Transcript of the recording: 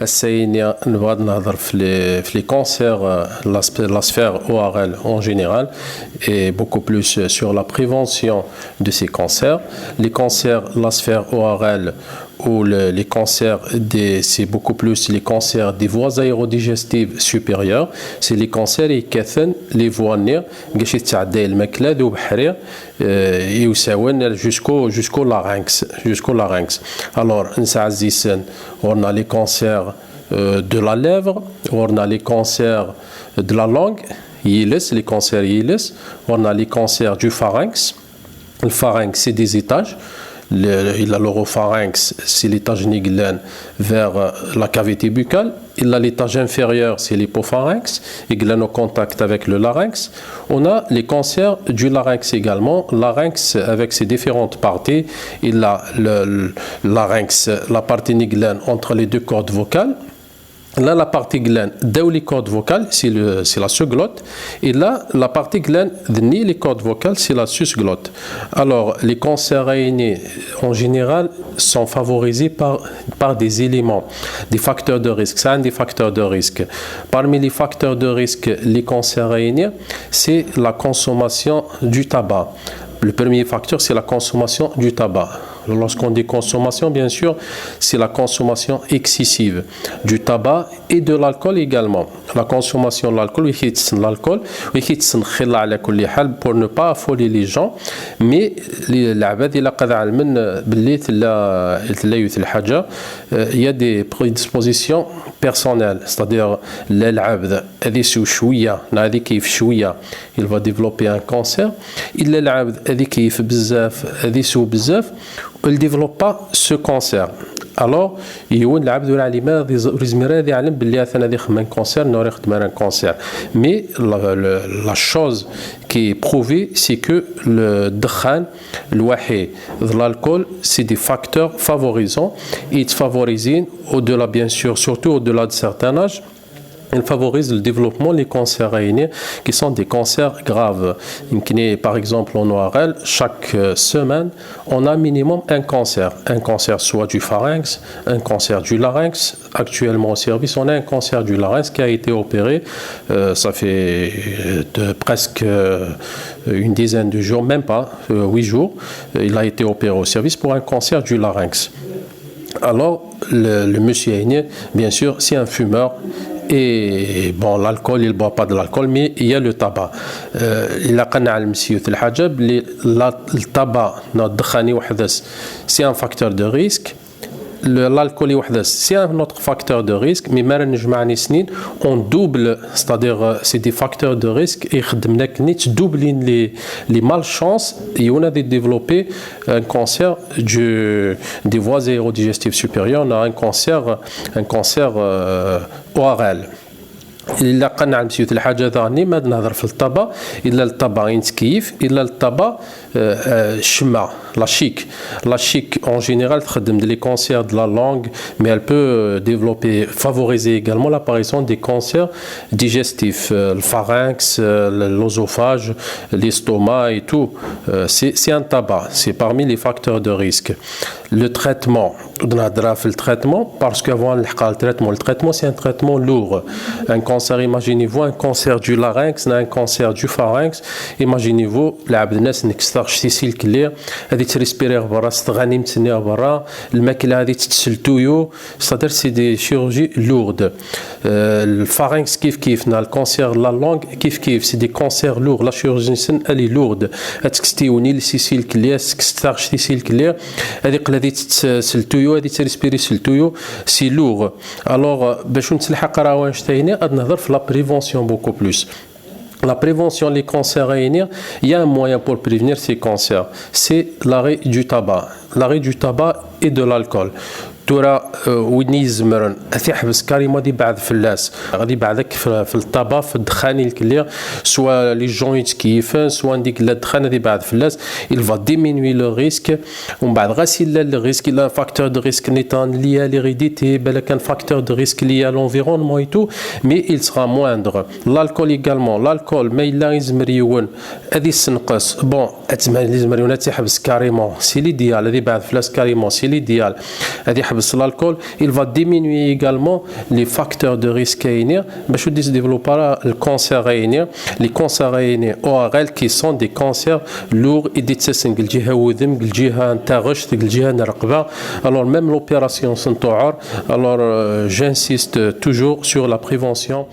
السينية نبغى نهضر في les cancers, la sphère ORL en général, et beaucoup plus sur la prévention de ces cancers. Les cancers, la sphère ORL, ou les cancers, c'est beaucoup plus les cancers des voies aérodigestives supérieures. C'est les cancers qui كثن les voies nerfs qui تعدي الماكلة ذو بحرير يوساون jusqu'au larynx. Alors نساع الزيسان on a les cancers de la lèvre, on a les cancers de la langue, les cancers YILIS, on a les cancers du pharynx. Le pharynx, c'est des étages. L'oropharynx, c'est l'étage niglan vers la cavité buccale. L'étage inférieur, c'est l'hypopharynx, niglan au contact avec le larynx. On a les cancers du larynx également. Larynx avec ses différentes parties. Il a le larynx, la partie niglan entre les deux cordes vocales. Là, la partie glane dans les cordes vocales, c'est la sous-glotte. Et là, la partie glane ni les cordes vocales, c'est la sus-glotte. Alors, les cancers rénés, en général, sont favorisés par des éléments, des facteurs de risque. Ça a des facteurs de risque. Parmi les facteurs de risque, les cancers rénés, c'est la consommation du tabac. Le premier facteur, c'est la consommation du tabac. Lorsqu'on dit consommation, bien sûr, c'est la consommation excessive du tabac et de l'alcool également. La consommation de l'alcool, pour ne pas affoler les gens, mais il y a des prédispositions personnelles, c'est-à-dire il va développer un cancer. Il ne développe pas ce cancer. Alors, il y a un cancer. Mais la chose qui est prouvée, c'est que le dkhan, l'alcool, c'est des facteurs favorisants. Ils favorisent au-delà, bien sûr, surtout au-delà de certains âges. Il favorise le développement des cancers rénés qui sont des cancers graves. Par exemple, en ORL, chaque semaine, on a minimum un cancer. Un cancer soit du pharynx, un cancer du larynx. Actuellement au service, on a un cancer du larynx qui a été opéré. Ça fait presque une dizaine de jours, même pas 8 jours. Il a été opéré au service pour un cancer du larynx. Alors, le monsieur aîné, bien sûr, c'est un fumeur. Et bon, l'alcool, il ne boit pas de l'alcool, mais il y a le tabac. Il a le tabac, c'est un facteur de risque. L'alcool, c'est un autre facteur de risque, mais on double, c'est-à-dire c'est des facteurs de risque et double les malchances et on a développé un cancer des voies aérodigestives supérieures, on a un cancer ORL. إلا قنع مسيوت الحاجة ثاني ما نهضر في الطبا إلا الطبا ينتكيف إلا الطبا الشمع la chic en général تخدم les cancers de la langue mais elle peut favoriser également l'apparition des cancers digestifs le pharynx l'œsophage l'estomac et tout c'est un tabac c'est parmi les facteurs de risque le traitement parce qu'avant le traitement c'est un traitement lourd un cancer imaginez-vous un cancer du larynx un cancer du pharynx imaginez-vous الناس انك تستغشتي الكلير هذه تريسبيرير برا تستغني متسنيها برا الماكله هذه تتسلتويو c'est-à-dire c'est des chirurgies lourdes الفارynx كيف الكانسير لا لونغ كيف c'est des cancers lourds la chirurgie elle est lourde تكستيوني لسيسي الكلير تستغشتي الكلير هذيك الذي تتسلتويو هذه تريسبيري سلتويو سي لوغ alors باش نتلحق راه واش تايني نهضر في لا بريفونسيون beaucoup plus. La prévention des cancers rénés, il y a un moyen pour prévenir ces cancers, c'est l'arrêt du tabac et de l'alcool. ترى وين يزمرن تحبس كاريمون دي بعد فلاس غادي بعدك في الطبا في الدخان الكلير سوا لي جون يتكيفن سوا ديك الدخان هذه بعد فلاس il va diminuer le risque ومن بعد غاسيل الريسك لا فاكتور دو ريسك نيتان ليا ليريديتي بلا كان فاكتور دو ريسك ليا لونفيرونمون اي تو مي il sera moindre l'alcool également l'alcool ما الا يزمر يون هذه تنقص بون اتما يزمر يون تحبس كاريمون سي ليديال هذه بعد فلاس كاريمون سي ليديال هذه يحبس l'alcool, il va diminuer également les facteurs de risque باش يدي développer le cancer rénien, les cancers réniens ORL qui sont des cancers lourds et détestin الجهة وذم الجهة نتاع غشت الجهة الرقبة. Alors même l'opération سنتوعر. Alors j'insiste toujours sur la prévention.